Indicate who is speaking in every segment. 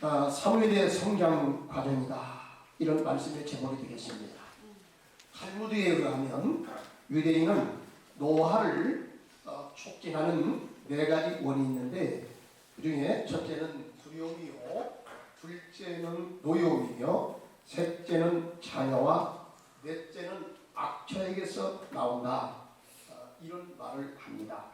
Speaker 1: 사무엘의 성장 과정이다. 이런 말씀의 제목이 되겠습니다. 탈무드에 의하면 유대인은 노화를 촉진하는 4가지 원인이 있는데 그 중에 첫째는 두려움이요, 둘째는 노여움이며 셋째는 자녀와 넷째는 악처에게서 나온다. 이런 말을 합니다.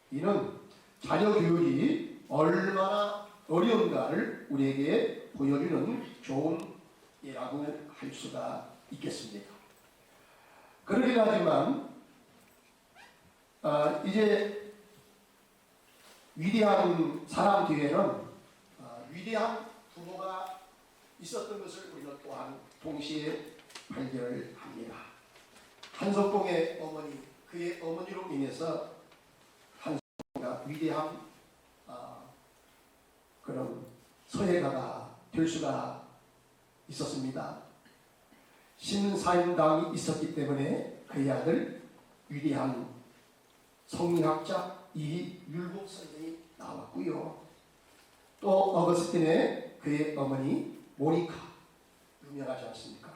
Speaker 1: 이는 자녀 교육이 얼마나 어려운가를 우리에게 보여주는 좋은 예라고 할 수가 있겠습니다. 그러긴 하지만 이제 위대한 사람 뒤에는 위대한 부모가 있었던 것을 우리는 또한 동시에 발견을 합니다. 한석봉의 어머니, 그의 어머니로 인해서 한석봉가 위대한 그런 서예가가 될 수가 있었습니다. 신사임당이 있었기 때문에 그의 아들 위대한 성리학자 이율복 선생이 나왔고요. 또 어거스틴의 그의 어머니 모니카 유명하지 않습니까?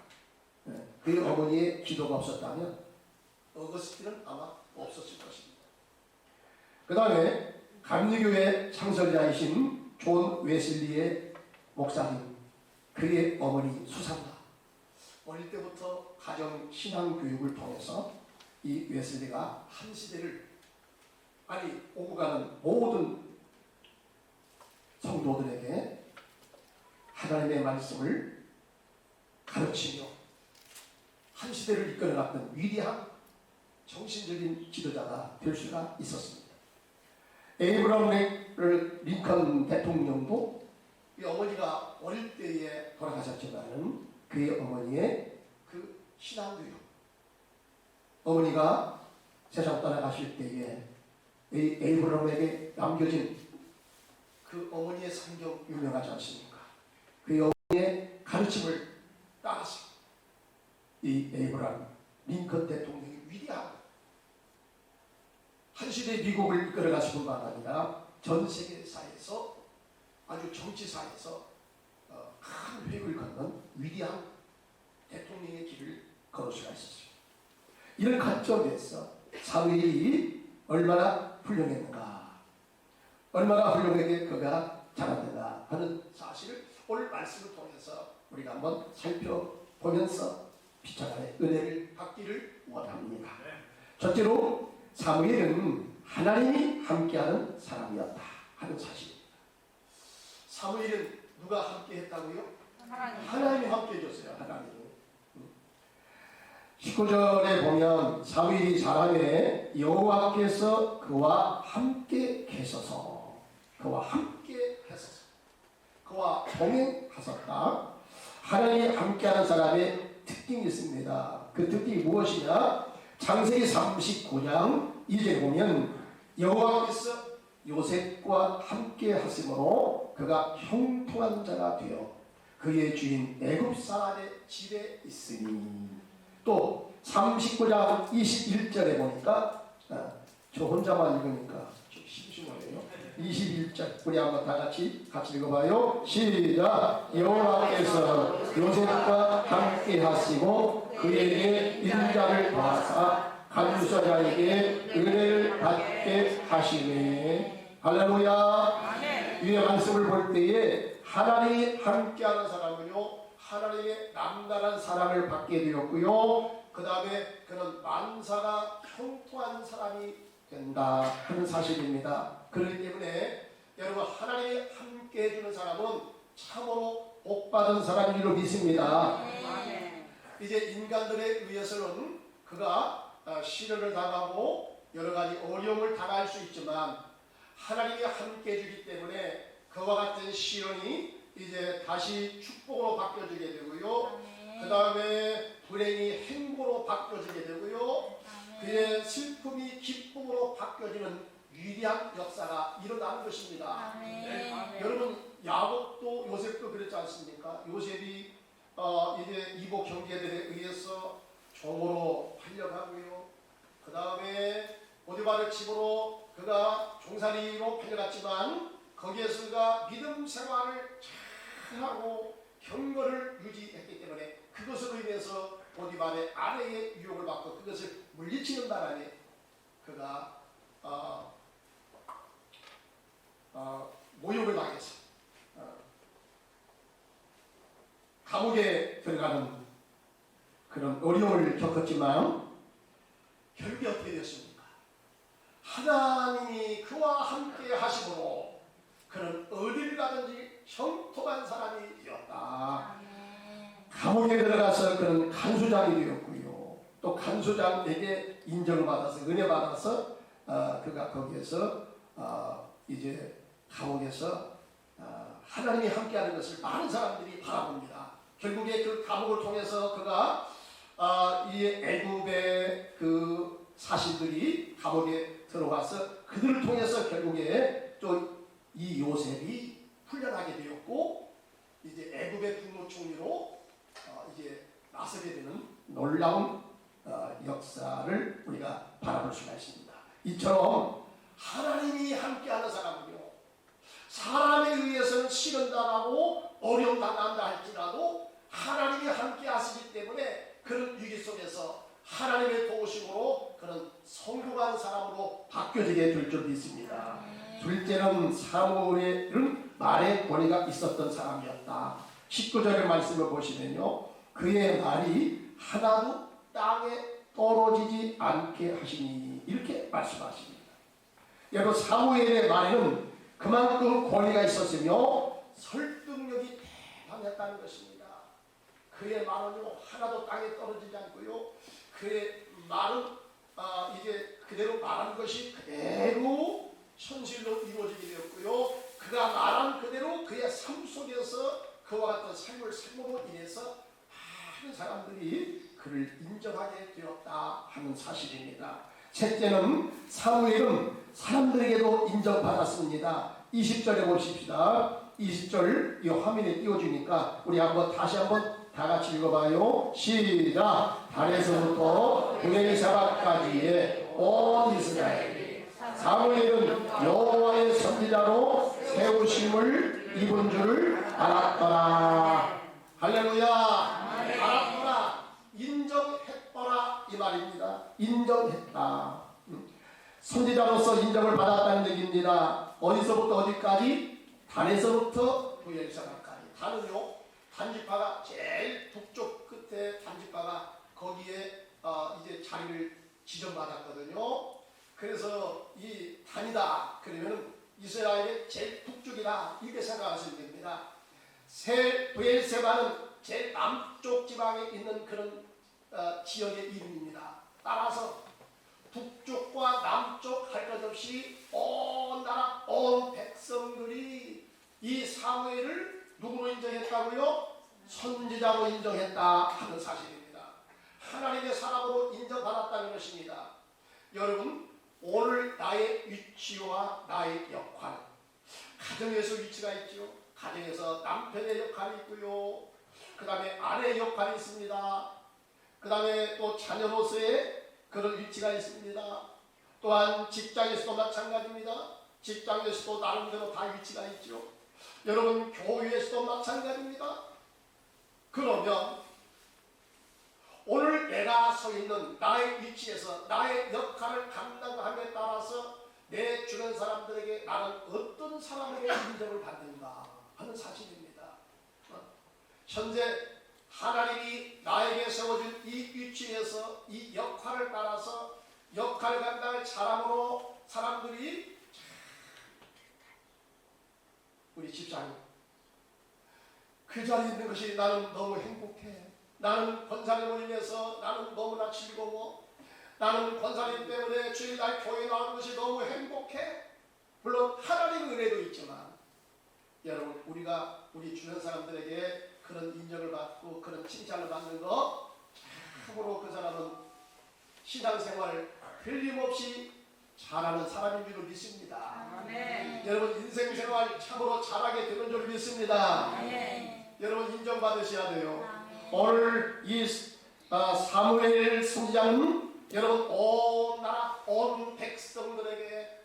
Speaker 1: 그의 어머니의 기도가 없었다면 어거스틴은 아마 없었을 것입니다. 그 다음에 감리교회 창설자이신 존 웨슬리의 목사님, 그의 어머니 수산나, 어릴 때부터 가정 신앙 교육을 통해서 이 웨슬리가 한 시대를 오고 가는 모든 성도들에게 하나님의 말씀을 가르치며 한 시대를 이끌어갔던 위대한 정신적인 지도자가 될 수가 있었습니다. 에이브러함 링컨 대통령도 이 어머니가 어릴 때에 돌아가셨지만은 그의 어머니의 그 신앙교육, 어머니가 세상 떠나가실 때에 에이브러함에게 남겨진 그 어머니의 성경 유명하지 않습니까? 그 어머니의 가르침을 따라서 이 에이브러함 링컨 대통령이 위대한 한 시대 미국을 이끌어가실 뿐만 아니라 전 세계사에서 아주 정치사에서 큰 획을 걷는 위대한 대통령의 길을 걸을 수가 있었습니다. 이런 관점에서 사무엘이 얼마나 훌륭했는가, 얼마나 훌륭하게 그가 자랐는가 하는 사실을 오늘 말씀을 통해서 우리가 한번 살펴보면서 피차간의 은혜를 받기를 원합니다. 첫째로 사무엘은 하나님이 함께하는 사람이었다 하는 사실입니다. 사무엘은 누가 함께했다고요? 하나님이 함께해줬어요. 하나님이. 19절에 보면 사무엘이 자라매 여호와께서 그와 함께 계셔서, 그와 동행하셨다. 하나님이 함께하는 사람의 특징이 있습니다. 그 특징이 무엇이냐? 창세기 39장 2절에 보면 여호와께서 요셉과 함께 하심으로 그가 형통한 자가 되어 그의 주인 애굽 사람의 집에 있으니, 또 39장 21절에 보니까 저 혼자만 읽으니까 좀 심심하네요. 21절 우리 한번 다 같이 읽어봐요. 시작. 여호와께서 요셉과 함께 하시고 그에게 인자를 더하사 간수자에게 은혜를 받게 하시네. 할렐루야. 위의 말씀을 볼 때에 하나님이 함께하는 사람은요, 하나님의 남다른 사랑을 받게 되었고요, 그 다음에 그는 만사가 형통한 사람이 된다 하는 사실입니다. 그렇기 때문에 여러분, 하나님이 함께 해주는 사람은 참으로 복받은 사람인 줄로 믿습니다. 이제 인간들에 의해서는 그가 시련을 당하고 여러가지 어려움을 당할 수 있지만 하나님이 함께 해주기 때문에 그와 같은 시련이 이제 다시 축복으로 바뀌어지게 되고요, 그 다음에 불행이 행복으로 바뀌어지게 되고요, 그의 슬픔이 기쁨으로 바뀌어지는 위대한 역사가 일어나는 것입니다. 여러분, 야곱도 요셉도 그랬지 않습니까? 요셉이 이제 이복 형제들에 의해서 종으로 팔려가고요, 그 다음에 보디바르 집으로 그가 종살이로 팔려갔지만 거기에서 그가 믿음 생활을 하고 경거를 유지했기 때문에 그것으로 인해서 보디발의 아내의 유혹을 받고 그것을 물리치는 바람에 그가 모욕을 당해서 감옥에 들어가는 그런 어려움을 겪었지만 결국에 어떻게 되었습니까? 하나님이 그와 함께 하심으로 그는 어딜 가든지 형통한 사람이 되었다. 감옥에 들어가서 그는 간수장이 되었고요. 또 간수장에게 인정을 받아서 은혜 받아서 그가 거기에서 이제 감옥에서 하나님이 함께하는 것을 많은 사람들이 바라봅니다. 결국에 그 감옥을 통해서 그가 이 애굽의 그 사신들이 감옥에 들어가서 그들을 통해서 결국에 또 이 요셉이 훈련하게 되었고 이제 애굽의 국무총리로 이제 나서게 되는 놀라운 역사를 우리가 바라볼 수가 있습니다. 이처럼 하나님이 함께하는 사람은요, 사람에 의해서는 시련당하고 어려움 당한다 할지라도 하나님이 함께하시기 때문에 그런 위기 속에서 하나님의 도우심으로 그런 성공한 사람으로 바뀌어지게 될 줄 믿습니다. 둘째는 사무엘은 말의 권위가 있었던 사람이었다. 19절의 말씀을 보시면요, 그의 말이 하나도 땅에 떨어지지 않게 하시니 이렇게 말씀하십니다. 여러분, 사무엘의 말에는 그만큼 권위가 있었으며 설득력이 대단했다는 것입니다. 그의 말은요 하나도 땅에 떨어지지 않고요, 그의 말은 이제 그대로 말한 것이 그대로 현실로 이루어지게 되었고요, 그가 말한 그대로 그의 삶 속에서 그와 같은 삶을 삶으로 인해서 많은 사람들이 그를 인정하게 되었다 하는 사실입니다. 셋째는 사무엘은 사람들에게도 인정받았습니다. 20절에 보십시다. 20절 이 화면에 띄워주니까 우리 다시 한번 다 같이 읽어봐요. 시작. 단에서부터 브엘세바까지의 온 이스라엘이 사무엘은 여호와의 선지자로 세우심을 입은 줄을 알았더라. 할렐루야. 알았더라. 인정했더라 이 말입니다. 인정했다. 선지자로서 인정을 받았다는 얘기입니다. 어디서부터 어디까지? 단에서부터 브엘세바까지. 단은요, 단지파가 제일 북쪽 끝에 단지파가 거기에 이제 자리를 지정받았거든요. 그래서 이 단이다 그러면은 이스라엘의 제일 북쪽이다 이렇게 생각하시면 됩니다. 브엘세바는 제일 남쪽 지방에 있는 그런 지역의 이름입니다. 따라서 북쪽과 남쪽 할 것 없이 온 나라 온 백성들이 이 사무엘을 누구로 인정했다고요? 선지자로 인정했다 하는 사실입니다. 하나님의 사람으로 인정받았다는 것입니다. 여러분, 오늘 나의 위치와 나의 역할, 가정에서 위치가 있죠. 가정에서 남편의 역할이 있고요, 그 다음에 아내의 역할이 있습니다. 그 다음에 또 자녀로서의 그런 위치가 있습니다. 또한 직장에서도 마찬가지입니다. 직장에서도 나름대로 다 위치가 있죠. 여러분, 교회에서도 마찬가지입니다. 그러면 오늘 내가 서 있는 나의 위치에서 나의 역할을 감당함에 따라서 내 주변 사람들에게 나는 어떤 사람에게 인정을 받는가 하는 사실입니다. 현재 하나님이 나에게 세워준 이 위치에서 이 역할을 따라서 역할 감당을 잘함으로 사람들이 우리 집사님 그 자리에 있는 것이 나는 너무 행복해. 나는 권사님을 인해서 나는 너무나 즐거워. 나는 권사님 때문에 주일날 교회 나오는 것이 너무 행복해. 물론 하나님의 은혜도 있지만 여러분, 우리가 우리 주변 사람들에게 그런 인정을 받고 그런 칭찬을 받는 거 참으로 그 사람은 신앙생활을 틀림없이 잘하는 사람인 줄 믿습니다. 아멘. 여러분, 인생생활 참으로 잘하게 되는 줄 믿습니다. 아멘. 여러분, 인정받으셔야 돼요. 아멘. 오늘 이 사무엘 선지자는 여러분 온 나라 온 백성들에게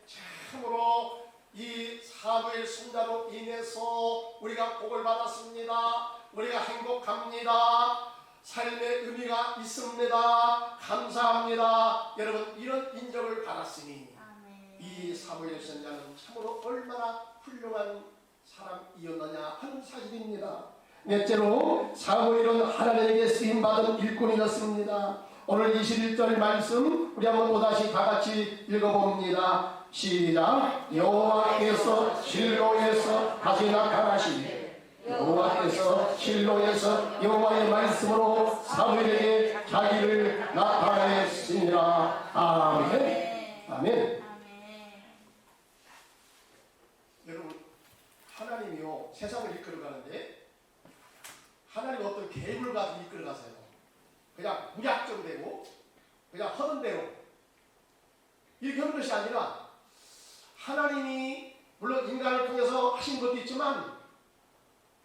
Speaker 1: 참으로 이 사무엘 손자로 인해서 우리가 복을 받았습니다. 우리가 행복합니다. 삶의 의미가 있습니다. 감사합니다. 여러분, 이런 인정을 받았으니 이 사무엘 선자는 참으로 얼마나 훌륭한 사람이었느냐 하는 사실입니다. 넷째로 사무엘은 하나님에게 쓰임받은 일꾼이었습니다. 오늘 21절 말씀 우리 한번 또다시 다같이 읽어봅니다. 시작. 여호와께서 실로에서 다시 나타나시되 여호와께서 실로에서 여호와의 말씀으로 사무엘에게 자기를 나타내시니라. 아멘. 아멘. 여러분, 하나님이요 세상을 이끌어가는데 하나님 어떤 계획을 가지고 이끌어가세요. 그냥 무작정되고 그냥 허는 대로 이렇게 하는 것이 아니라 하나님이 물론 인간을 통해서 하신 것도 있지만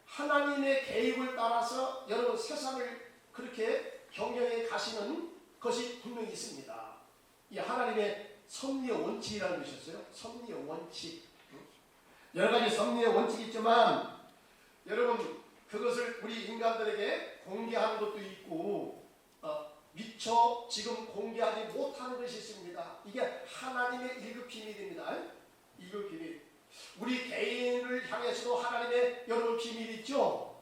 Speaker 1: 하나님의 계획을 따라서 여러분 세상을 그렇게 경영해 가시는 것이 분명히 있습니다. 이 하나님의 섭리의 원칙이라는 것이었어요. 섭리의 원칙. 여러 가지 섭리의 원칙이 있지만 여러분 그것을 우리 인간들에게 공개하는 것도 있고 미처 지금 공개하지 못하는 것이 있습니다. 이게 하나님의 1급 비밀입니다. 1급 비밀. 우리 개인을 향해서도 하나님의 여러분 비밀이 있죠.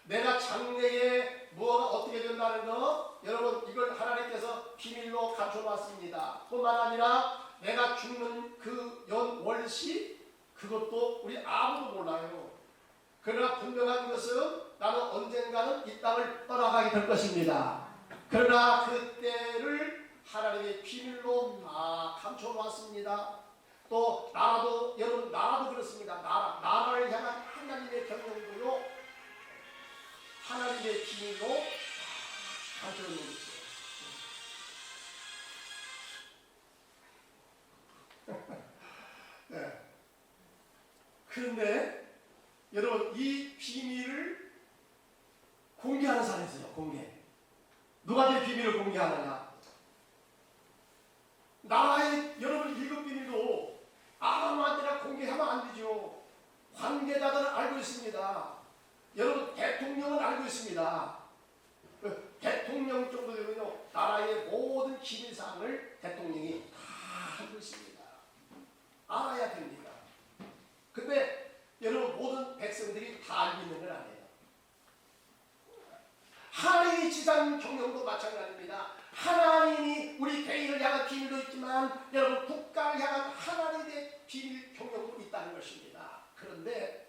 Speaker 1: 내가 장래에 무엇가 어떻게 된다는 거 여러분 이걸 하나님께서 비밀로 갖춰놨습니다. 뿐만 아니라 내가 죽는 그 연월시 그것도 우리 아무도 몰라요. 그러나 분명한 것은 나는 언젠가는 이 땅을 떠나가게 될 것입니다. 그러나 그때를 하나님의 비밀로 다 감춰놓았습니다. 또 나라도 여러분 나라도 그렇습니다. 나라를 향한 하나님의 경영도요 하나님의 비밀로 감춰놓은 것이에요. 네. 그런데 여러분 이 비밀을 공개하는 사람이 있어요. 공개. 누가 이 비밀을 공개하느냐? 나라의 여러분 1급 비밀도 아무한테나 공개하면 안 되죠. 관계자들은 알고 있습니다. 여러분 대통령은 알고 있습니다. 대통령 정도 되면요 나라의 모든 기밀사항을 대통령이 다 알고 있습니다. 알아야 됩니다. 근데 여러분 모든 백성들이 다 알고 있는 건 아니에요. 하나님의 지상 경영도 마찬가지입니다. 하나님이 우리 개인을 향한 비밀도 있지만 여러분 국가를 향한 하나님의 비밀 경영도 있다는 것입니다. 그런데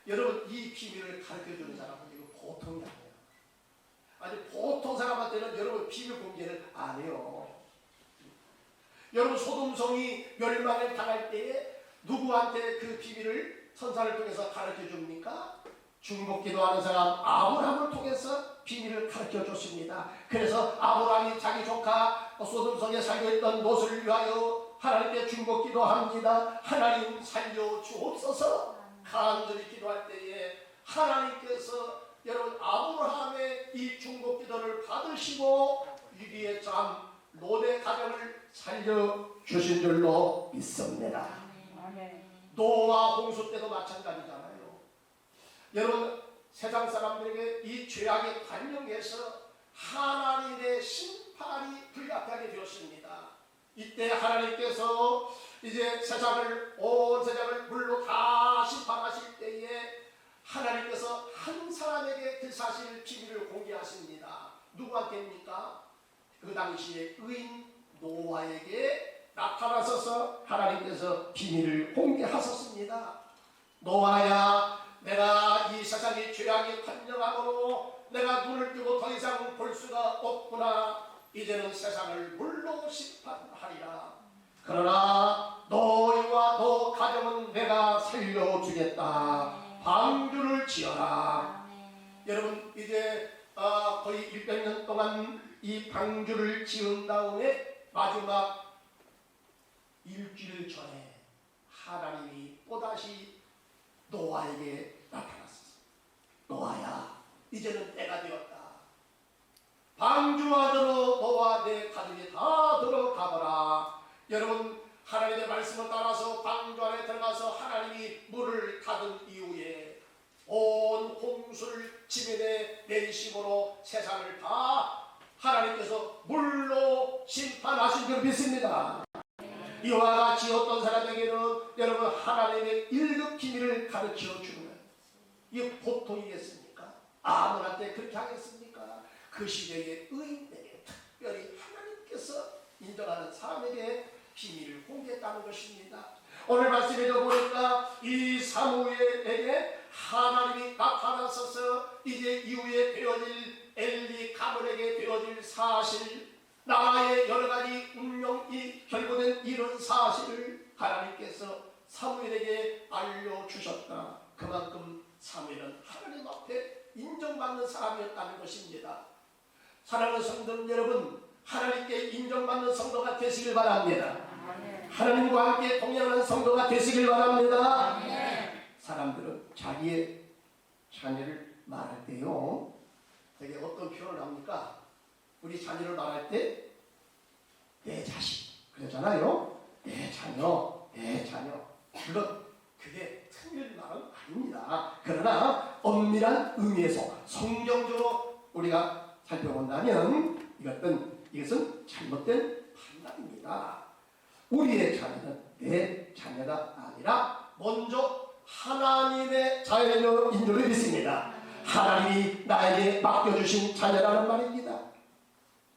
Speaker 1: 여러분 이 비밀을 가르쳐주는 사람은 이거 보통이 아니에요. 아니 보통 사람한테는 여러분 비밀 공개를 안 해요. 여러분 소돔성이 멸망을 당할 때에 누구한테 그 비밀을 선사를 통해서 가르쳐 줍니까? 중복기도하는 사람 아브라함을 통해서 비밀을 가르쳐 줬습니다. 그래서 아브라함이 자기 조카 소돔성에 살고 있던 롯을 위하여 하나님께 중복기도합니다. 하나님 살려 주옵소서. 간절히 기도할 때에 하나님께서 여러분 아브라함의 이 중복기도를 받으시고 위기의 참 롯의 가정을 살려 주신 줄로 믿습니다. 노아 홍수 때도 마찬가지잖아요. 여러분 세상 사람들에게 이 죄악에 관영해서 하나님의 심판이 불가피하게 되었습니다. 이때 하나님께서 이제 온 세상을 물로 다 심판하실 때에 하나님께서 한 사람에게 그 사실 비밀을 공개하십니다. 누구한테입니까? 그 당시에 의인 노아에게 나타나셔서 하나님께서 비밀을 공개하셨습니다. 노아야, 내가 이 세상의 죄악에 관영함으로 내가 눈을 뜨고 더 이상 볼 수가 없구나. 이제는 세상을 물로 심판하리라. 그러나 너희와 너 가정은 내가 살려주겠다. 방주를 지어라. 여러분 이제 거의 100년 동안 이 방주를 지은 다음에 마지막 일주일 전에 하나님이 또다시 노아에게 나타났습니다. 노아야, 이제는 때가 되었다. 방주 안으로 너와 내 가족이 다 들어가거라. 여러분 하나님의 말씀을 따라서 방주 안에 들어가서 하나님이 문을 영적으로 세상을 다 하나님께서 물로 심판하신 줄 믿습니다. 이와 같이 어떤 사람에게는 여러분 하나님의 1급 기밀을 가르쳐 주는 이게 보통이겠습니까? 아무한테 그렇게 하겠습니까? 그 시대의 의인에게 특별히 하나님께서 인정하는 사람에게 비밀을 공개했다는 것입니다. 오늘 말씀에도 보니까 이 사무엘에게 하나님이 나타나셔서 이제 이후에 되어질 엘리 가문에게 되어질 사실, 나라의 여러가지 운명이 결부된 이런 사실을 하나님께서 사무엘에게 알려주셨다. 그만큼 사무엘은 하나님 앞에 인정받는 사람이었다는 것입니다. 사랑하는 성도 여러분, 하나님께 인정받는 성도가 되시길 바랍니다. 하나님과 함께 동행하는 성도가 되시길 바랍니다. 사람들은 자기의 자녀를 말할 때요, 되게 어떤 표현을 합니까? 우리 자녀를 말할 때 내 자식 그러잖아요. 내 자녀, 내 자녀. 물론 그게 틀린 말은 아닙니다. 그러나 엄밀한 의미에서 성경적으로 우리가 살펴본다면 이것은 잘못된 판단입니다. 우리의 자녀는 내 자녀가 아니라 먼저 하나님의 자녀인 줄 믿습니다. 하나님이 나에게 맡겨주신 자녀라는 말입니다.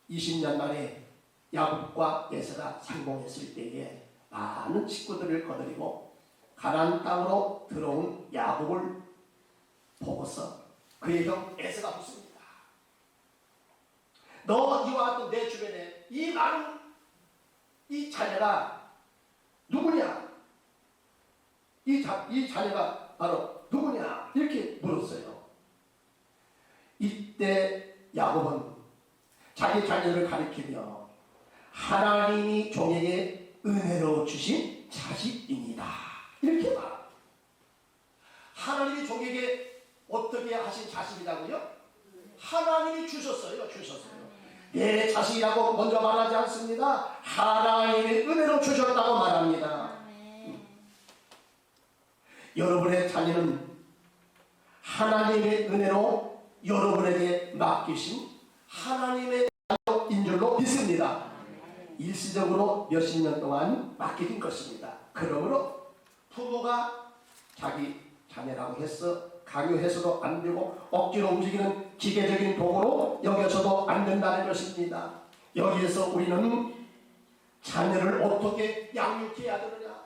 Speaker 1: 20년 만에 야곱과 에서가 상봉했을 때에 많은 식구들을 거느리고 가나안 땅으로 들어온 야곱을 보고서 그의 형 에서가 묻습니다. 너 이와 같은 내 주변에 이 많은 이 자녀가 누구냐? 이 자녀가 바로 누구냐? 이렇게 물었어요. 이때 야곱은 자기 자녀를 가리키며 하나님이 종에게 은혜로 주신 자식입니다. 이렇게 말합니다. 하나님이 종에게 어떻게 하신 자식이라고요? 하나님이 주셨어요. 내 자식이라고 먼저 말하지 않습니다. 하나님의 은혜로 주셨다고 말합니다. 여러분의 자녀는 하나님의 은혜로 여러분에게 맡기신 하나님의 자녀인 줄로 믿습니다. 일시적으로 몇십 년 동안 맡겨진 것입니다. 그러므로 부모가 자기 자녀라고 해서 강요해서도 안 되고 억지로 움직이는 기계적인 도구로 여겨서도 안 된다는 것입니다. 여기에서 우리는 자녀를 어떻게 양육해야 되느냐?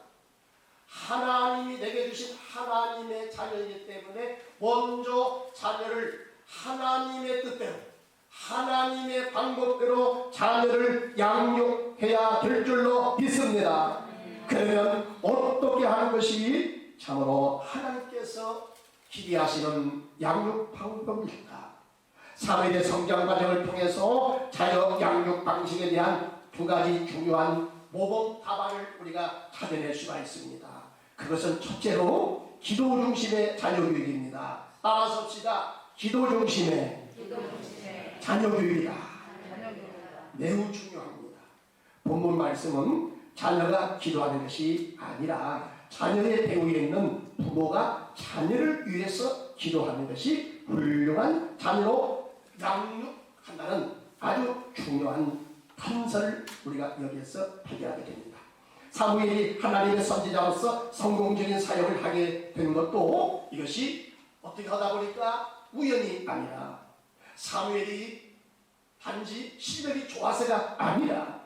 Speaker 1: 하나님이 내게 주신 하나님의 자녀이기 때문에 먼저 자녀를 하나님의 뜻대로 하나님의 방법대로 자녀를 양육해야 될 줄로 믿습니다. 그러면 어떻게 하는 것이 참으로 하나님께서 기대하시는 양육 방법입니다. 사무엘의 성장 과정을 통해서 자녀 양육 방식에 대한 두 가지 중요한 모범 답안을 우리가 찾아낼 수가 있습니다. 그것은 첫째로 기도 중심의 자녀 교육입니다. 따라서 합시다. 기도 중심의 자녀 교육이다. 매우 중요합니다. 본문 말씀은 자녀가 기도하는 것이 아니라 자녀의 배후에 있는 부모가 자녀를 위해서 기도하는 것이 훌륭한 자녀로 양육한다는 아주 중요한 탄설을 우리가 여기에서 발견하게 됩니다. 사무엘이 하나님의 선지자로서 성공적인 사역을 하게 된 것도 이것이 어떻게 하다 보니까 우연이 아니라 사무엘이 단지 실력이 좋아서가 아니라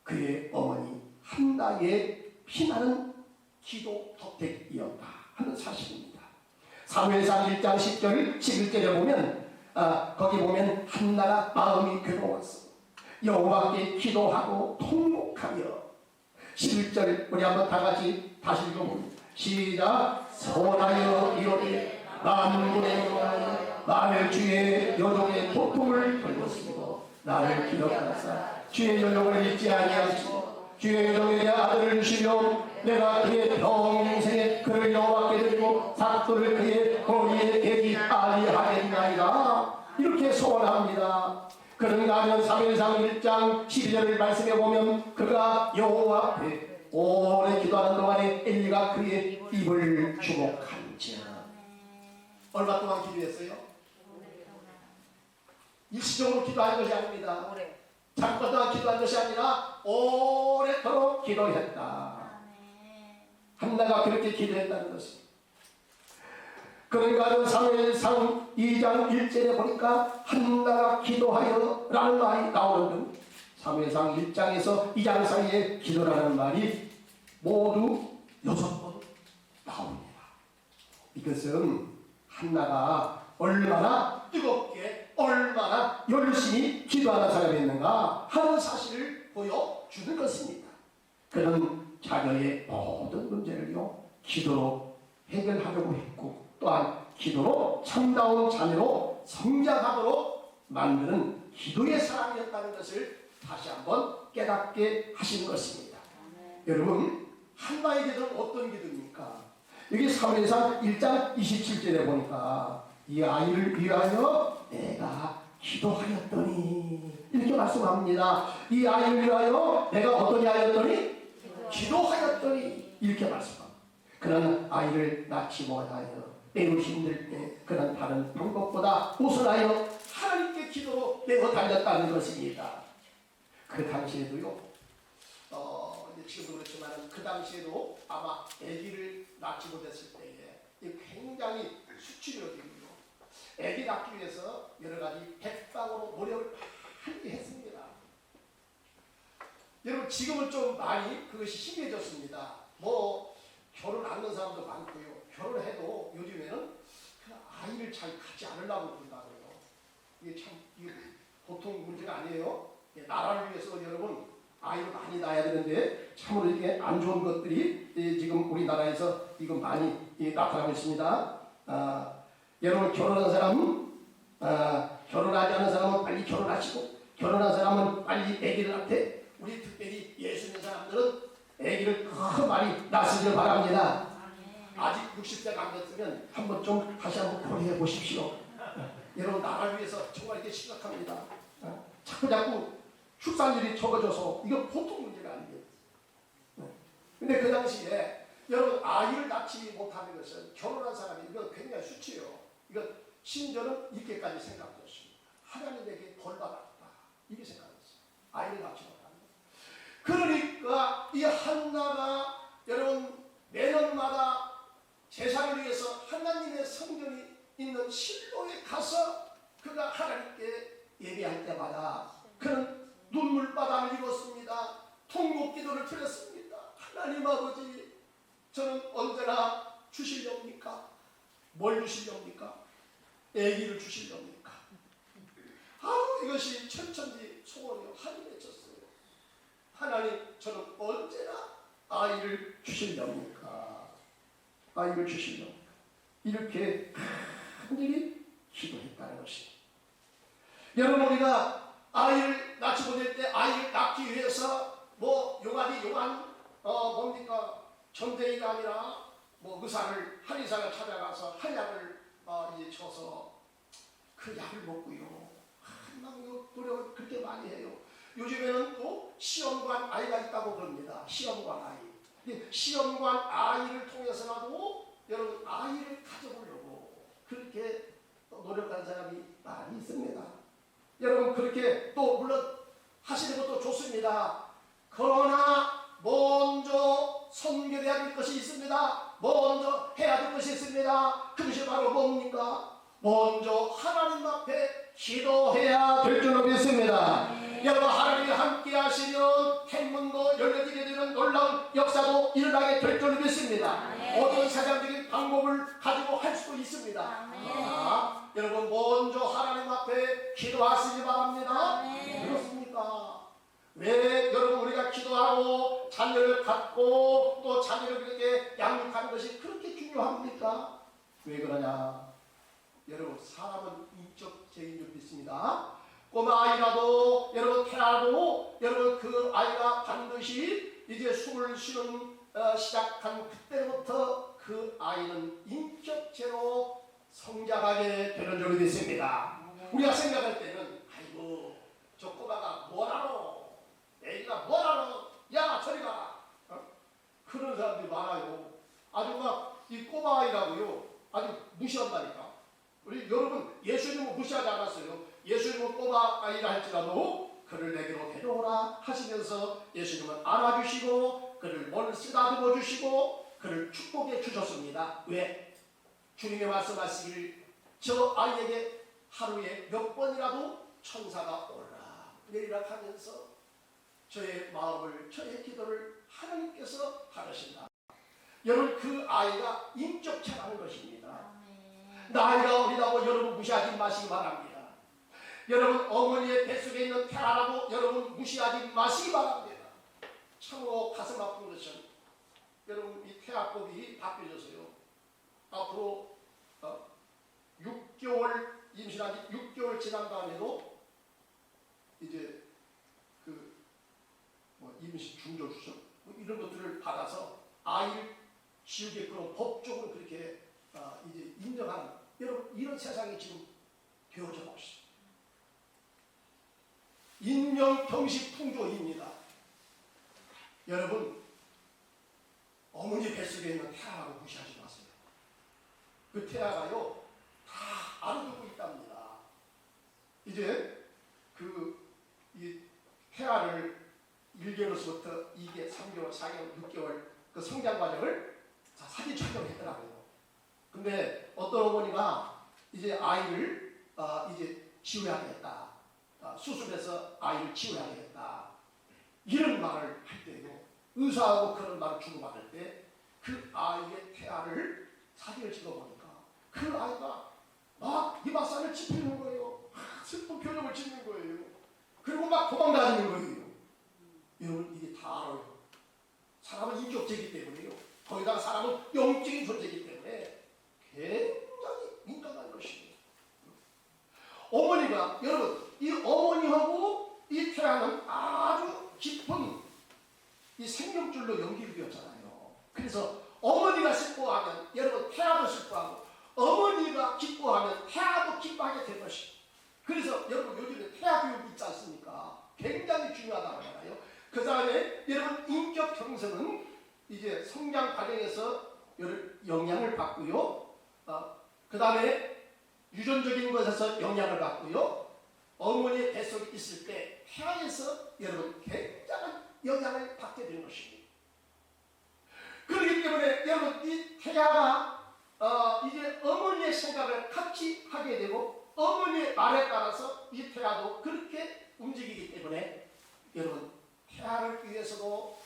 Speaker 1: 그의 어머니 한나의 피나는 기도 덕택이었다 하는 사실입니다. 사무엘상 1장 10절 11절에 보면 거기 보면 한나가 마음이 괴로웠어. 여호와께 기도하고 통곡하며 11절 우리 한번 다 같이 다시 읽어봅니다. 시작. 선하여 이르되 만군의 여호와여 나를 주의 여종의 고통을 돌보시고 나를 기억하사 주의 여종을 잊지 아니하시고 주의 여종에게 아들을 주시며 내가 그의 평생에 그를 여호와께 드리고 삭도를 그의 머리에 대지 아니하겠나이다. 이렇게 소원합니다. 그런가 하면 사무엘상 1장 12절을 말씀해 보면 그가 여호와 앞에 오래 기도하는 동안에 엘리가 그의 입을 주목한지라. 얼마 동안 기도했어요? 일시적으로 기도한 것이 아닙니다.
Speaker 2: 오래.
Speaker 1: 잠깐 동안 기도한 것이 아니라 오래도록 기도했다.
Speaker 2: 아멘.
Speaker 1: 한나가 그렇게 기도했다는 것입니다. 그러니까 사무엘상 2장 1절에 보니까 한나가 기도하여 라는 말이 나오는데 사무엘상 1장에서 2장 사이에 기도라는 말이 모두 6번 나옵니다. 이것은 한나가 얼마나 뜨겁게 얼마나 열심히 기도하는 사람이었는가 하는 사실을 보여주는 것입니다. 그는 자녀의 모든 문제를요 기도로 해결하려고 했고 또한 기도로 참다운 자녀로 성장하도록 만드는 기도의 사람이었다는 것을 다시 한번 깨닫게 하시는 것입니다. 여러분 한나의 기도는 어떤 기도입니까? 여기 사무엘상 1장 27절에 보니까 이 아이를 위하여 내가 기도하였더니 이렇게 말씀합니다. 이 아이를 위하여 내가 어떠냐 하였더니 기도하였더니 이렇게 말씀합니다. 그는 아이를 낳지 못하여 매우 힘들 때 그는 다른 방법보다 우선하여 하나님께 기도로 매어 달렸다는 것입니다. 그 당시에도요 지금도 그렇지만 그 당시에도 아마 아기를 낳지 못했을 때에 굉장히 수치료이고요. 아기 낳기 위해서 여러 가지 백방으로 노력을 많이 했습니다. 여러분 지금은 좀 많이 그것이 심해졌습니다. 뭐 결혼 안 하는 사람도 많고요. 결혼해도 요즘에는 그 아이를 잘 갖지 않으려고 그런다고요. 이게 참 이게 보통 문제가 아니에요. 나라를 위해서 여러분 아이를 많이 낳아야 되는데 참으로 이게 안 좋은 것들이 지금 우리나라에서 이거 많이 나타나고 있습니다. 여러분 결혼한 사람은 결혼하지 않은 사람은 빨리 결혼하시고 결혼한 사람은 빨리 아기를 낳되 우리 특별히 예수 믿는 사람들은 아기를 더 많이 낳으시길 바랍니다. 아직 60세가 안 됐으면 한번 좀 다시 한번 고려해 보십시오. 여러분 나라를 위해서 정말 이게 심각합니다. 자꾸 출산율이 적어져서 이거 보통 문제가 아니에요. 근데 그 당시에 여러분 아이를 낳지 못하는 것은 결혼한 사람이 이거 굉장히 수치예요. 이거 심지어는 이렇게까지 생각했습니다. 하나님에게 벌 받았다 이렇게 생각했어요. 아이를 낳지 못하는 것. 그러니까 이 한나가 여러분 매년마다 제사를 위해서 하나님의 성전이 있는 실로에 가서 그가 하나님께 예배할 때마다 그는 눈물바람을 입었습니다. 통곡 기도를 드렸습니다. 하나님 아버지 저는 언제나 주시렵니까? 뭘 주시렵니까? 아기를 주시렵니까? 이것이 천천지 소원이요. 하나님 외쳤어요. 하나님 저는 언제나 아이를 주시렵니까? 아이를 주시렵니까? 이렇게 간절히 기도했다는 것입니다. 여러분 우리가 아이를 낳지 못할 때 아이를 낳기 위해서 뭐 요한 뭡니까 전쟁이가 아니라 뭐 한의사를 찾아가서 한약을 이제 쳐서 그 약을 먹고요. 노력을 그렇게 많이 해요. 요즘에는 또 시험관 아이가 있다고 그럽니다. 시험관 아이. 시험관 아이를 통해서라도 여러분 아이를 가져보려고 그렇게 노력하는 사람이 많이 있습니다. 여러분 그렇게 또 물론 하시는 것도 좋습니다. 그러나 먼저 선결해야 될 것이 있습니다. 먼저 해야 될 것이 있습니다. 그것이 바로 뭡니까? 먼저 하나님 앞에 기도해야 될 줄로 믿습니다. 여러분 하나님이 함께 하시면 행문도 열려지게 되는 놀라운 역사도 일어나게 될 줄로 믿습니다. 어떤 세상적인 방법을 가지고 할 수도 있습니다. 여러분 먼저 하나님 앞에 기도하시기 바랍니다. 그렇습니까? 왜 여러분 우리가 기도하고 자녀를 갖고 또 자녀를 그렇게 양육하는 것이 그렇게 중요합니까? 왜 그러냐? 여러분 사람은 인격체인 줄 믿습니다. 꼬마 아이라도 여러분 태어나도 여러분 그 아이가 반드시 이제 숨을 쉬는 시작한 그때부터 그 아이는 인격체로 성장하게 되는 줄로 믿습니다. 우리가 생각할 때는 아이고 저 꼬마가 뭐라노 애기가 뭐라노 야 저리 가라 그런 사람들이 많아요. 아주 막 이 꼬마 아이라고요 아주 무시한다니까. 우리 여러분 예수님은 무시하지 않았어요. 예수님을 뽑아 아이라 할지라도 그를 내게로 데려오라 하시면서 예수님은 안아주시고 그를 몸을 쓰다듬어 주시고 그를 축복해 주셨습니다. 왜? 주님의 말씀하시길 저 아이에게 하루에 몇 번이라도 천사가 오르락 내리락 하면서 저의 마음을 저의 기도를 하나님께서 받으신다. 여러분 그 아이가 인격체라는 것입니다. 나이가 어리다고 여러분 무시하지 마시기 바랍니다. 여러분 어머니의 뱃속에 있는 태아라고 여러분 무시하지 마시기 바랍니다. 참으로 가슴 아픈 것은 여러분 이 태아법이 바뀌어져서요. 앞으로 6개월 임신한 지 6개월 지난 다음에도 이제 임신 중조수술 이런 것들을 받아서 아이를 지우게끔 법적으로 그렇게 이제 인정하는 여러분 이런 세상이 지금 되어져 있습니다. 인명경식풍조입니다. 여러분 어머니 뱃속에 있는 태아라고 무시하지 마세요. 그 태아가요 다 알아두고 있답니다. 이제 이 태아를 1개월서부터 2개, 3개월, 4개월, 6개월 그 성장 과정을 사진 촬영했더라고요. 근데 어떤 어머니가 이제 아이를 이제 치료해야겠다. 수술해서 아이를 치료해야겠다. 이런 말을 할 때요. 의사하고 그런 말을 주고받을 때 그 아이의 태아를 사진을 찍어보니까 그 아이가 막 이마산을 짚히는 거예요. 슬픈 표정을 짓는 거예요. 그리고 막 도망다니는 거예요. 여러분 이게 다 알아요. 사람은 인격체이기 때문에요. 거기다가 사람은 영적인 존재이기 때문에 굉장히 민감한 것입니다. 어머니가 여러분 이 어머니하고 이 태아는 아주 깊은 이 생명줄로 연결되었잖아요. 그래서 어머니가 슬퍼하면 여러분 태아도 슬퍼하고 어머니가 기뻐하면 태아도 기뻐하게 될 것입니다. 그래서 여러분 요즘에 태아 교육이 있지 않습니까? 굉장히 중요하다고 하잖아요. 그 다음에 여러분 인격 형성은 이제 성장 과정에서 영향을 받고요. 그 다음에 유전적인 것에서 영향을 받고요. 어머니의 뱃속에 있을 때 태아에서 여러분 굉장한 영향을 받게 되는 것입니다. 그렇기 때문에 여러분 이 태아가 이제 어머니의 생각을 같이 하게 되고 어머니의 말에 따라서 이 태아도 그렇게 움직이기 때문에 여러분 태아를 위해서도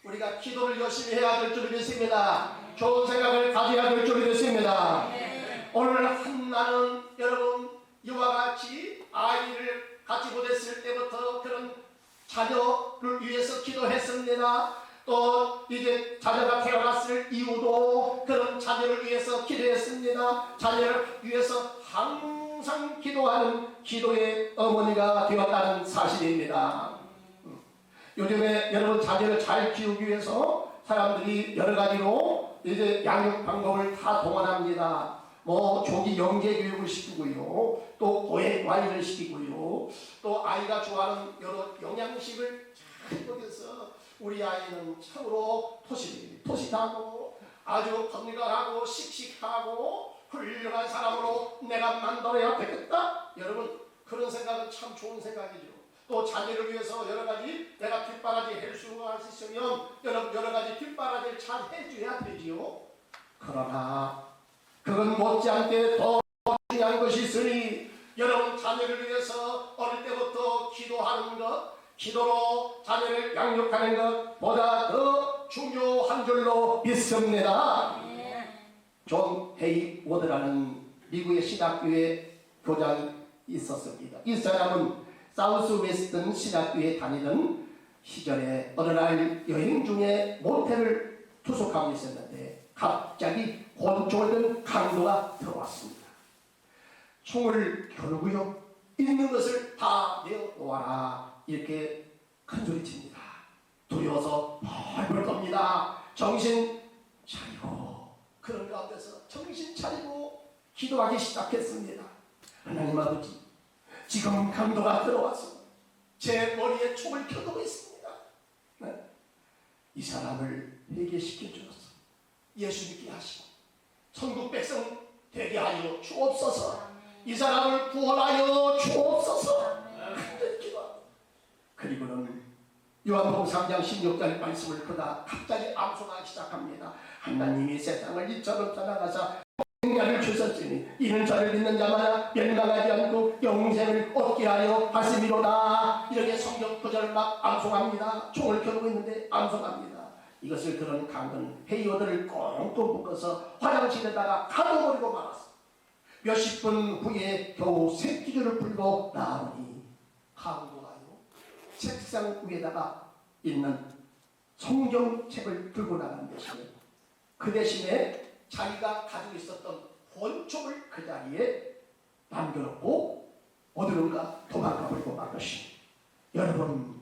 Speaker 1: 우리가 기도를 열심히 해야 될 줄을 믿습니다. 좋은 생각을 가져야 될 줄을 믿습니다. 오늘 한나는 여러분 이와 같이 아이를 같이 보냈을 때부터 그런 자녀를 위해서 기도했습니다. 또 이제 자녀가 태어났을 이후도 그런 자녀를 위해서 기도했습니다. 자녀를 위해서 항상 기도하는 기도의 어머니가 되었다는 사실입니다. 요즘에 여러분 자녀를 잘 키우기 위해서 사람들이 여러 가지로 이제 양육 방법을 다 동원합니다. 뭐 조기 영재 교육을 시키고요, 또 고액 관리를 시키고요, 또 아이가 좋아하는 여러 영양식을 잘 먹여서 우리 아이는 참으로 토식하고 아주 건강하고 씩씩하고 훌륭한 사람으로 내가 만들어야 되겠다. 여러분 그런 생각은 참 좋은 생각이죠. 또 자녀를 위해서 여러 가지 내가 뒷바라지 할 수가 있으면 여러분 여러 가지 뒷바라지를 잘 해줘야 되지요. 그러나 그건 못지않게 더 중요한 것이 있으니 여러분 자녀를 위해서 어릴 때부터 기도하는 것, 기도로 자녀를 양육하는 것보다 더 중요한 줄로 믿습니다. 존 헤이 워드라는 미국의 신학교의 교장이 있었습니다. 이 사람은 사우스 웨스턴 신학교에 다니던 시절에 어느 날 여행 중에 모텔을 투숙하고 있었는데 갑자기 권총을 든 강도가 들어왔습니다. 총을 겨누고요, 있는 것을 다 내어놓아라 이렇게 큰소리칩니다. 두려워서 벌벌 겁니다. 정신 차리고 그런 가운데서 정신 차리고 기도하기 시작했습니다. 하나님 아버지, 지금 강도가 들어와서 제 머리에 총을 켜두고 있습니다. 네? 이 사람을 회개시켜 주셔서 예수 믿게 하시고 천국 백성 되게 하여 주옵소서. 이 사람을 구원하여 주옵소서.
Speaker 2: 아멘.
Speaker 1: 그리고는 요한복음 3장 16절 말씀을 그다 갑자기 암송하기 시작합니다. 하나님이 세상을 이처럼 사랑하사 생명을 주셨으니 이는 저를 믿는 자마다 멸망하지 않고 영생을 얻게 하려 하심이로다. 이렇게 성경 구절을 막 암송합니다. 총을 겨누고 있는데 암송합니다. 이것을 들은 강은 회의원들을 꽁꽁 묶어서 화장실에다가 가둬버리고 말았어. 몇십 분 후에 겨우 새끼줄을 풀고 나오니 강도가요 책상 위에다가 있는 성경책을 들고 나간 대신에 그 대신에 자기가 가지고 있었던 권총을 그 자리에 남겨놓고 어디론가 도망가 버리고 만 것이. 여러분,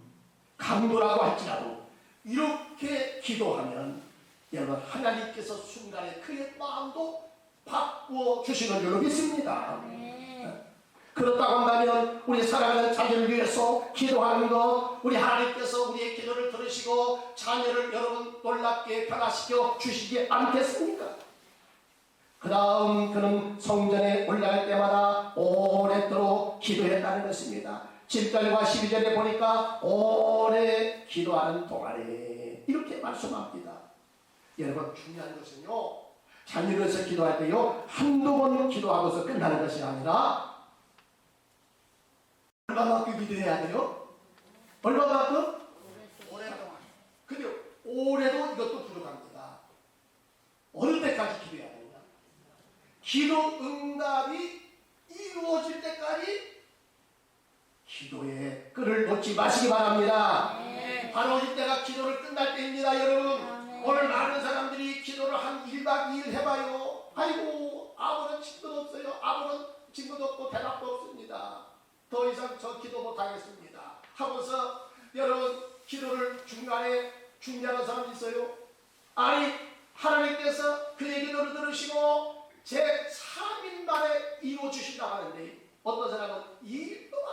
Speaker 1: 강도라고 할지라도 이렇게 기도하면 여러분 하나님께서 순간에 그의 마음도 바꾸어 주시는 줄로 믿습니다. 그렇다고 한다면 우리 사랑하는 자녀를 위해서 기도하는 것, 우리 하나님께서 우리의 기도를 들으시고 자녀를 여러분 놀랍게 변화시켜 주시지 않겠습니까? 그 다음 그는 성전에 올라갈 때마다 오랫도록 기도했다는 것입니다. 7절과 12절에 보니까 오래 기도하는 동안에 이렇게 말씀합니다. 여러분, 중요한 것은요, 자녀를 위해서 기도할 때요 한두 번 기도하고서 끝나는 것이 아니라 얼마만큼 기도해야 돼요? 얼마만큼? 오랫동안. 근데 올해도 이것도 부족합니다. 어느 때까지 기도해야 되느냐? 기도 응답이 이루어질 때까지 기도에 끈을 놓지 마시기 바랍니다. 바로 이때가 기도를 끝날 때입니다. 여러분, 오늘 많은 사람들이 기도를 한 1박 2일 해봐요. 아이고, 아무런 친구도 없어요. 아무런 친구도 없고 대답도 없습니다. 더 이상 저 기도 못하겠습니다 하고서 여러분 기도를 중간에 중지하는 사람이 있어요. 아니, 하나님께서 그의 기도를 들으시고 제 3일 만에 이루어주신다고 하는데 어떤 사람은 2일 동안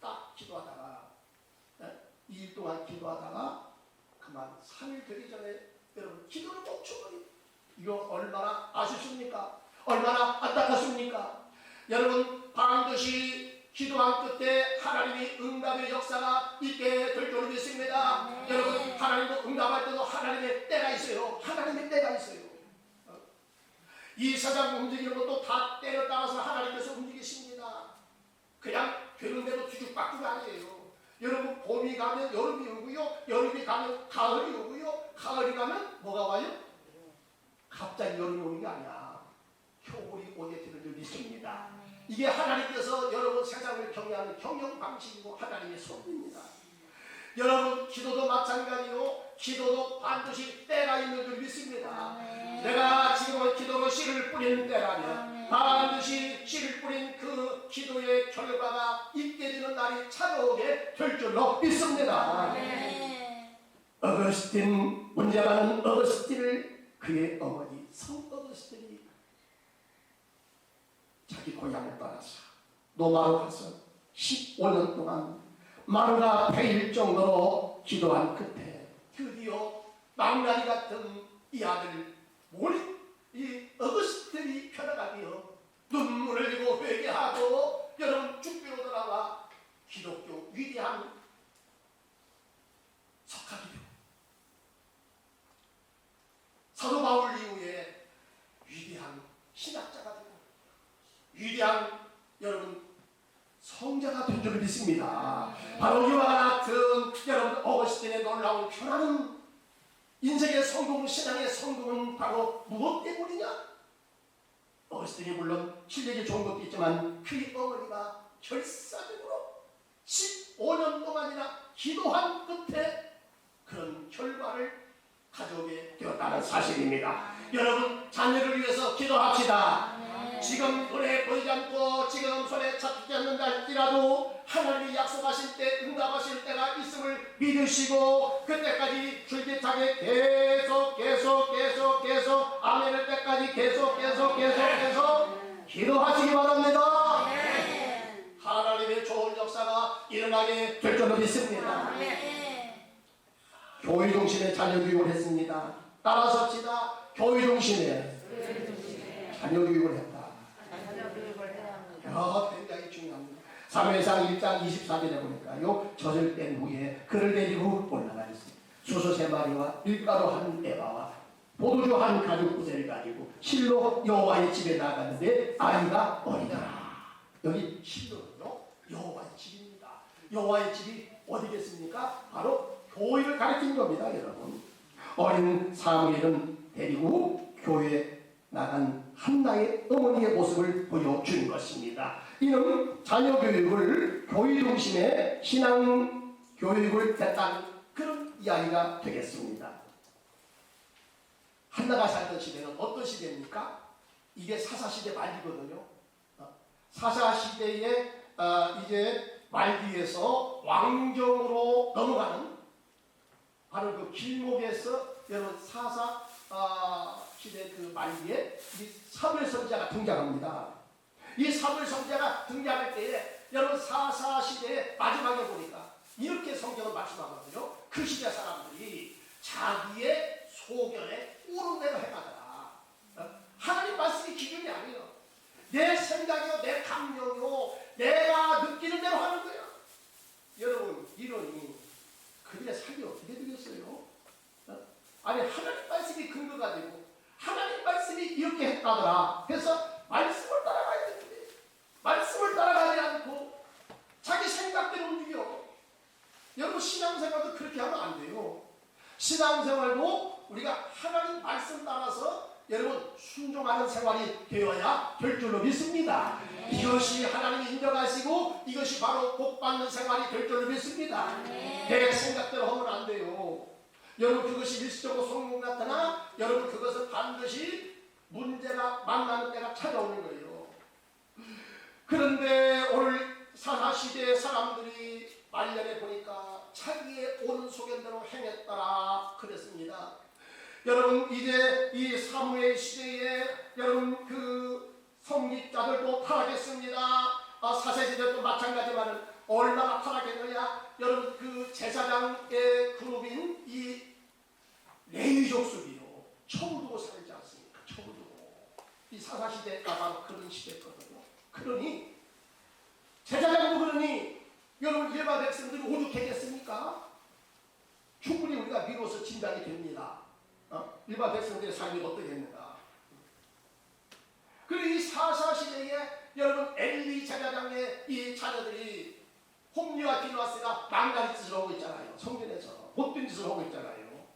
Speaker 1: 딱 기도하다가 2일 동안 기도하다가 그만 3일 되기 전에 여러분 기도를 멈춰버립니다. 이거 얼마나 아쉽습니까? 얼마나 안타깝습니까? 여러분, 반드시 기도한 끝에 하나님이 응답의 역사가 있게 될 줄로 믿습니다. 여러분, 하나님도 응답할 때도 하나님의 때가 있어요. 하나님의 때가 있어요. 이 세상 움직이는 것도 다 때를 따라서 하나님께서 움직이십니다. 그냥 되는 대로 뒤죽박죽이 아니에요. 여러분, 봄이 가면 여름이 오고요, 여름이 가면 가을이 오고요, 가을이 가면 뭐가 와요? 갑자기 여름이 오는 게 아니야. 겨울이 오게 되는 줄 믿습니다. 이게 하나님께서 여러분 세상을 경영하는 경영 방식이고 하나님의 섭리입니다. 여러분, 기도도 마찬가지요. 기도도 반드시 때가 있는 줄 믿습니다. 내가 지금은 기도로 씨를 뿌리는 때라면 반드시 씨를 뿌린 그 기도의 결과가 있게 되는 날이 찾아오게 될 줄로 믿습니다. 어거스틴, 문제 많은 어거스틴을 그의 어머니 성 어거스틴이 자기 고향을 떠나서 노마로 가서 15년 동안 마루가 베일 정도로 기도한 끝에 드디어 망나니 같은 이 아들 이 어거스틴이 변화가 되어 눈물을 흘리고 회개하고 여러분 죽기로 돌아와 기독교 위대한 석학이 되고 사도 바울 이후에 위대한 신학자가 되고 위대한 여러분 성자가 된 줄 믿습니다. 바로 이와 같은 여러분 어거스틴의 놀라운 변화는 인생의 성공, 신앙의 성공은 바로 무엇 때문이냐? 어거스틴이 물론 실력이 좋은 것도 있지만 그의 어머니가 결사적으로 15년 동안이나 기도한 끝에 그런 결과를 가져오게 되었다는 사실입니다. 여러분, 자녀를 위해서 기도합시다. 지금 눈에 보이지 않고 지금 손에 잡히지 않는다 할지라도 하나님이 약속하실 때 응답하실 때가 있음을 믿으시고 그때까지 줄기차게 계속 아멘할 때까지 계속 기도하시기 바랍니다. 하나님의 좋은 역사가 일어나게 될 줄로 믿습니다. 교회 중심의 자녀 교육을 했습니다. 따라섭시다. 교회 중심의 자녀 교육을 했다. 사무엘상 1장 24절에 보니까요, 젖을 뺀 후에 그를 데리고 올라가 있어요. 소소 3마리와 밀가루 한 에바와 포도주 한 가죽 구슬을 가지고 실로 여호와의 집에 나갔는데 아이가 어리더라. 여기 실로는요, 여호와의 집입니다. 여호와의 집이 어디겠습니까? 바로 교회를 가리킨 겁니다, 여러분. 어린 사무엘은 데리고 교회에 나간 한나의 어머니의 모습을 보여준 것입니다. 이는 자녀 교육을 교회 중심의 신앙 교육을 했다는 그런 이야기가 되겠습니다. 한나가 살던 시대는 어떤 시대입니까? 이게 사사시대 말기거든요. 사사시대에 이제 말기에서 왕정으로 넘어가는 바로 그 길목에서 여러분 사사 시대 그 말기에 이 사무엘 선지자가 등장합니다. 이 사무엘 선지자가 등장할 때에 여러분 사사 시대의 마지막에 보니까 이렇게 성경을 말씀하거든요. 그 시대 사람들이 자기의 소견에 오른 대로 행하더라. 하나님 말씀이 기준이 아니에요. 내 생각이요, 내 감정이요, 내가 느끼는 대로 하는 거예요. 여러분, 이러니 그들의 삶이 어떻게 되겠어요? 아니, 하나님 말씀이 근거가 되고 하나님 말씀이 이렇게 했다더라. 그래서 말씀을 따라가야 되는데 말씀을 따라가지 않고 자기 생각대로 움직여. 여러분, 신앙생활도 그렇게 하면 안 돼요. 신앙생활도 우리가 하나님 말씀 따라서 여러분 순종하는 생활이 되어야 될 줄로 믿습니다. 이것이 하나님이 인정하시고 이것이 바로 복받는 생활이 될 줄로 믿습니다. 내 생각대로 하면 안 돼요. 여러분, 그것이 일시적으로 성공 나타나 여러분 그것은 반드시 문제가 만나는 때가 찾아오는 거예요. 그런데 오늘 사사시대의 사람들이 말년에 보니까 자기의 온 소견대로 행했더라 그랬습니다. 여러분, 이제 이 사무엘 시대에 여러분 그 성직자들도 타락했습니다. 사세시대도 마찬가지만은 얼마나 타락했느냐. 여러분, 그 제사장의 그룹인 이 레위족 속이요, 처우두고 살지 않습니까? 처우두고. 이 사사시대가 바로 그런 시대거든요. 그러니 제사장도 그러니 여러분 일반 백성들이 오죽했겠습니까? 충분히 우리가 미로서 진단이 됩니다. 일반 백성들의 삶이 어떻겠는가. 그리고 이 사사시대에 여러분 엘리 제사장의 이 자녀들이 홈리와 비누아스가 망가리 짓을 하고 있잖아요. 성전에서 못된 짓을 하고 있잖아요.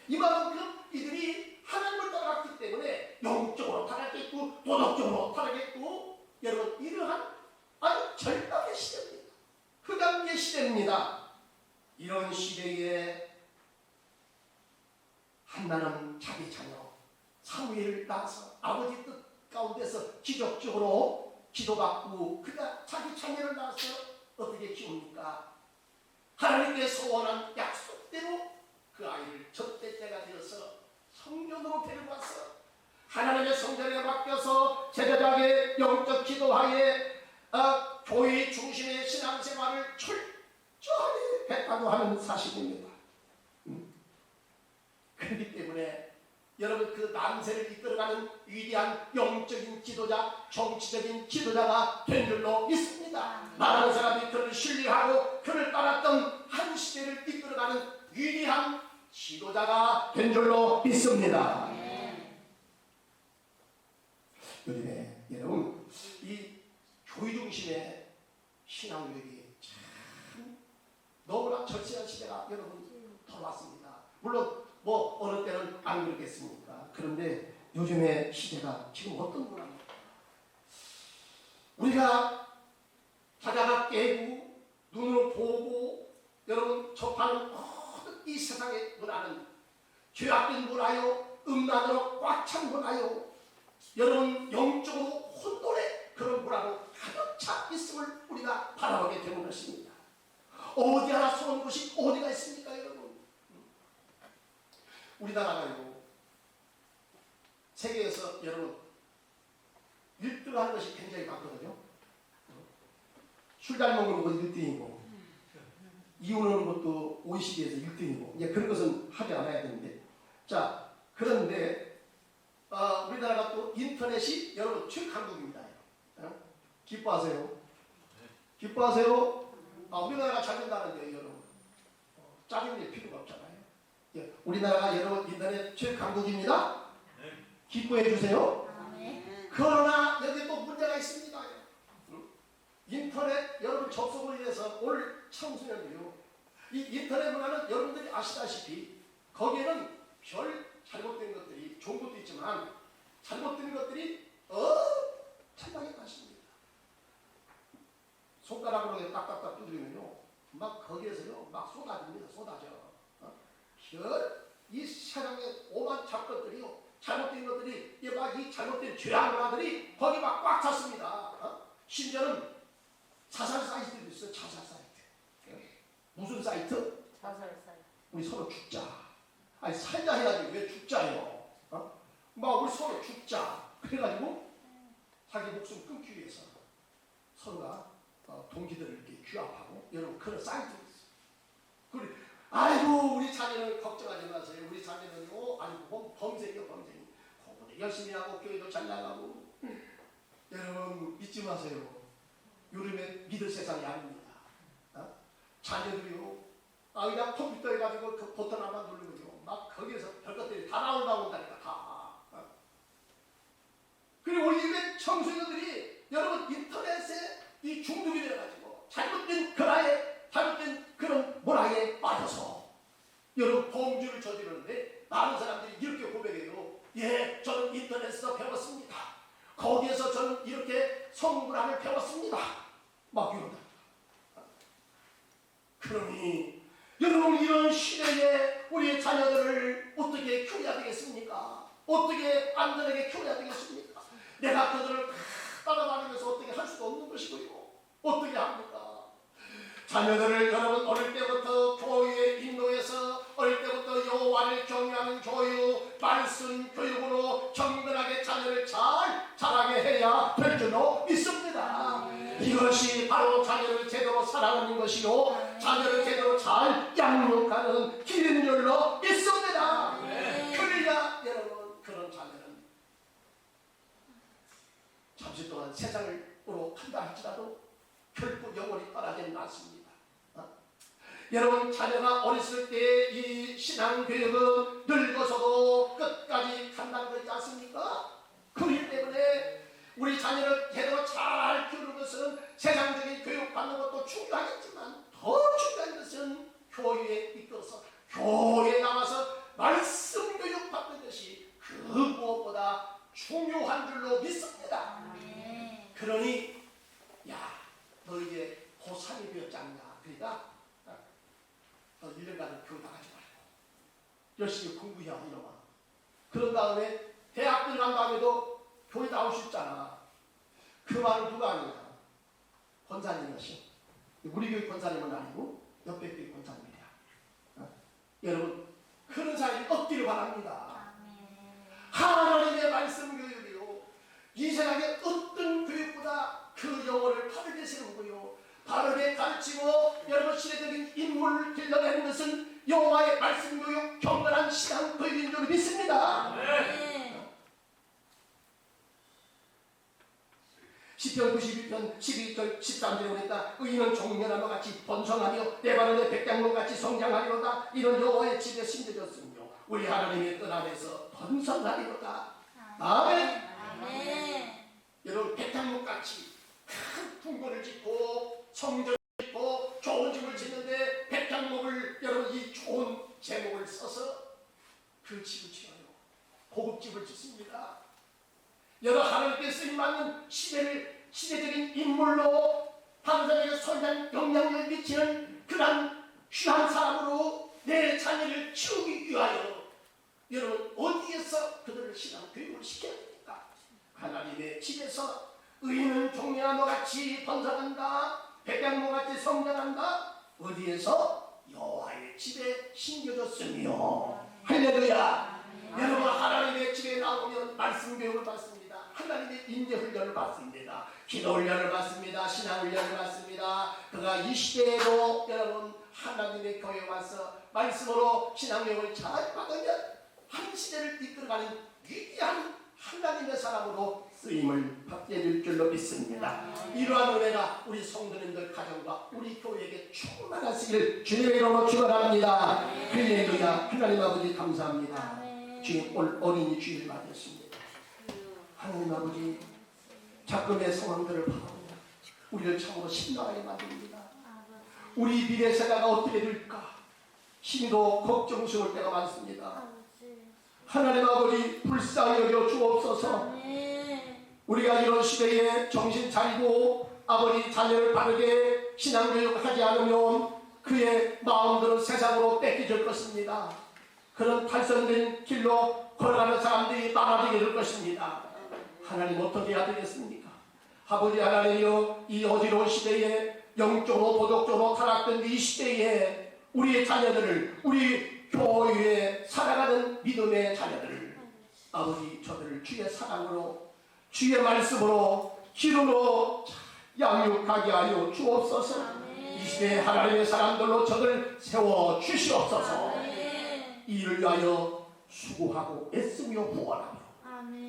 Speaker 1: 이만큼 이들이 하나님을 따라갔기 때문에 영적으로 타락했고 도덕적으로 타락했고 여러분 이러한 아주 절박의 시대입니다. 흑암의 시대입니다. 이런 시대에 한나는 자기 자녀 사무엘을 낳아서 아버지 뜻 가운데서 기적적으로 기도받고 그가 자기 자녀를 낳아서 어떻게 키웁니까? 하나님께 소원한 약속대로 그 아이를 젖될 때가 되어서 성전으로 데리고 와서 하나님의 성전에 맡겨서 제자장의 영적 기도하에 교회 중심의 신앙생활을 철저히 했다고 하는 사실입니다. 그렇기 때문에 여러분 그 남세를 이끌어가는 위대한 영적인 지도자, 정치적인 지도자가 된 줄로 믿습니다. 많은 사람이 그를 신뢰하고 그를 따랐던 한 시대를 이끌어가는 위대한 지도자가 된 줄로 믿습니다. 요즘에 여러분 이 교회 중심의 신앙교육이 참 너무나 절실한 시대가 여러분 돌아왔습니다. 물론 뭐 어느 때는 안 그렇겠습니까? 그런데 요즘의 시대가 지금 어떤 거랍니까? 우리가 자다가 깨고 눈으로 보고 여러분 접하는 모든 이 세상의 문화는 죄악된 문화요, 음란으로 꽉 찬 문화요, 여러분 영적으로 혼돈의 그런 문화로 가득 차 있음을 우리가 바라보게 되는 것입니다. 어디 하나 속은 곳이 어디가 있습니까, 여러분? 우리나라가요 세계에서 여러분 1등 하는 것이 굉장히 많거든요. 술 잘 먹는 것도 1등이고 이혼하는 것도 OECD에서 1등이고 이제 그런 것은 하지 않아야 되는데, 자 그런데 우리나라가 또 인터넷이 여러분 최강국입니다. 기뻐하세요. 기뻐하세요? 우리나라가 잘 된다는데 여러분 짜증낼 필요가 없잖아요. 예, 우리나라가 여러분 인터넷 최강국입니다. 기뻐해 주세요. 그러나 여기 또 문제가 있습니다. 인터넷 여러분 접속으로 인해서 오늘 청소년들요. 이 인터넷 문화는 여러분들이 아시다시피 거기에는 별 잘못된 것들이 좋은 것도 있지만 잘못된 것들이 엄청나게 많습니다. 손가락으로 딱딱딱 두드리면요, 막 거기에서요, 막 쏟아집니다. 쏟아져. 이 세상에 오만 잡것들이요, 잘못된 것들이, 이 잘못된 죄악 문화들이 거기 막 꽉 찼습니다. 심지어는 자살 사이트도 있어요. 자살 사이트. 무슨 사이트?
Speaker 2: 자살 사이트.
Speaker 1: 우리 서로 죽자. 아니 살자 해야지 왜 죽자요? 막 우리 서로 죽자. 그래가지고 자기 목숨 끊기 위해서 서로가 동기들을 이렇게 규합하고 여러분 그런 사이트가 있어요. 그리고 아이고 우리 자녀는 걱정하지 마세요. 우리 자녀는요 아주 범죄예요 범죄. 공부도 열심히 하고 교회도 잘 나가고 여러분 믿지 마세요. 요즘에 믿을 세상이 아닙니다. 자녀들이요 그냥 컴퓨터 해가지고 그 버튼 하나 누르면요 막 거기에서 별것들이 다 나온다니까 다. 그리고 우리 집에 청소년들이 여러분 인터넷에 이 중독이 되어가지고 잘못된 근화에 잘못된 그런 문화에 빠져서 여러분 범죄를 저지르는데 많은 사람들이 이렇게 고백해요. 예, 저는 인터넷에서 배웠습니다. 거기에서 저는 이렇게 성불안을 배웠습니다. 막 이런다. 그러니 여러분 이런 시대에 우리의 자녀들을 어떻게 키워야 되겠습니까? 어떻게 안전하게 키워야 되겠습니까? 내가 그들을 따라다니면서 어떻게 할 수도 없는 것이고요. 어떻게 합니까? 자녀들을 여러분 어릴 때부터 교회에 인도해서 어릴 때부터 여호와를 경외하는 교육, 말씀 교육으로 정근하게 자녀를 잘 자라게 해야 될 줄로 믿습니다. 이것이 바로 자녀를 제대로 사랑하는 것이요 자녀를 제대로 잘 양육하는 길인 줄로 믿습니다. 그래야 여러분 그런 자녀는 잠시 동안 세상으로 간다 할지라도 결코 영원히 떠나지는 않습니다. 여러분 자녀가 어렸을 때 이 신앙교육은 늙어서도 끝까지 간다는 거지 않습니까? 그렇기 때문에 우리 자녀를 제대로 잘 키우는 것은 세상적인 교육 받는 것도 중요하겠지만 더 중요한 것은 교회에 이끌어서 교회에 나와서 말씀 교육 받는 것이 그 무엇보다 중요한 줄로 믿습니다. 그러니 너 이제 고3이 되었지 않냐. 그러니까 너 1년간은 교회 나가지 말고 열심히 공부해야 이놈아. 그런 다음에 대학 들어간 다음에도 교회 나올 수 있잖아. 그 말을 누가 하느냐. 권사님이 하시. 우리 교회 권사님은 아니고 옆에 교회 권사님이야. 여러분 그런 사람이 없기를 바랍니다. 하나님의 말씀 교육이요 이 세상의 어떤 교육보다 그 영어를 바르게 세우고요 바르게 가르치고 여러분 시대적인 인물을 길러내는 것은 여호와의 말씀 교육 경건한 신앙 교육인 줄 믿습니다. 시편 91편 12절 13절에 보니까 의인은 종려나무 같이 번성하며 내 발은 백장목 같이 성장하리로다. 이런 여호와의 집에 심겨졌으며 우리 하나님의 뜰 안에서 번성하리로다. 아멘. 여러분 백장목 같이 큰 궁궐을 짓고 성전을 짓고 좋은 집을 짓는데 백장목을 여러분 이 좋은 제목을 써서 그 집을 지어요. 고급집을 짓습니다. 여러 하나님께 쓰임받는 시대적인 인물로 다른 사람에게 선한 영향력을 미치는 그런 귀한 사람으로 내 자녀를 키우기 위하여 여러분 어디에서 그들을 신앙 교육을 시켜야 됩니까? 하나님의 집에서 의인은 종려나무 같이 번성한다. 백양목 같이 성장한다. 어디에서? 여호와의 집에 심겨졌으며. 할렐루야. 여러분 하나님의 집에 나오면 말씀 교육을 받습니다. 하나님의 인재 훈련을 받습니다. 기도 훈련을 받습니다. 신앙 훈련을 받습니다. 그가 이 시대에도 여러분 하나님의 교회에 와서 말씀으로 신앙 교육을 잘 받으면 한 시대를 이끌어가는 위대한 하나님의 사람으로 쓰임을 받게 될 줄로 믿습니다. 이러한 은혜가 우리 성도님들 가정과 우리 교회에게 충만하시길 주님의 이름으로 축원합니다. 할렐루야. 하나님 아버지 감사합니다. 지금 올 어린이 주일 맞이했습니다. 하나님 아버지 자금의 상황들을 바라보며 우리를 참으로 심각하게 만듭니다. 우리 미래 세대가 어떻게 될까 심도 걱정스러울 때가 많습니다. 하나님 아버지 불쌍히 여겨 주옵소서. 우리가 이런 시대에 정신 차리고 아버지 자녀를 바르게 신앙교육하지 않으면 그의 마음들은 세상으로 뺏겨질 것입니다. 그런 탈선된 길로 걸어가는 사람들이 많아지게 될 것입니다. 하나님 어떻게 해야 되겠습니까? 아버지 하나님이여, 이 어지러운 시대에 영적으로 도덕적으로 타락된 이 시대에 우리의 자녀들을, 우리 교회에 살아가는 믿음의 자녀들을 아버지 저들을 주의 사랑으로 주의 말씀으로 기름으로 양육하게 하여 주옵소서. 이 시대에 하나님의 사람들로 저들 세워 주시옵소서. 이를 위하여 수고하고 애쓰며 후원하며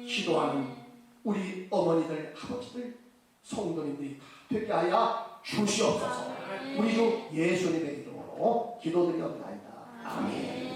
Speaker 1: 기도하는 우리 어머니들, 아버지들, 성도님들이 다 되게 하여 주시옵소서. 우리 주 예수님의 이름으로 기도드리옵나이다. 아멘.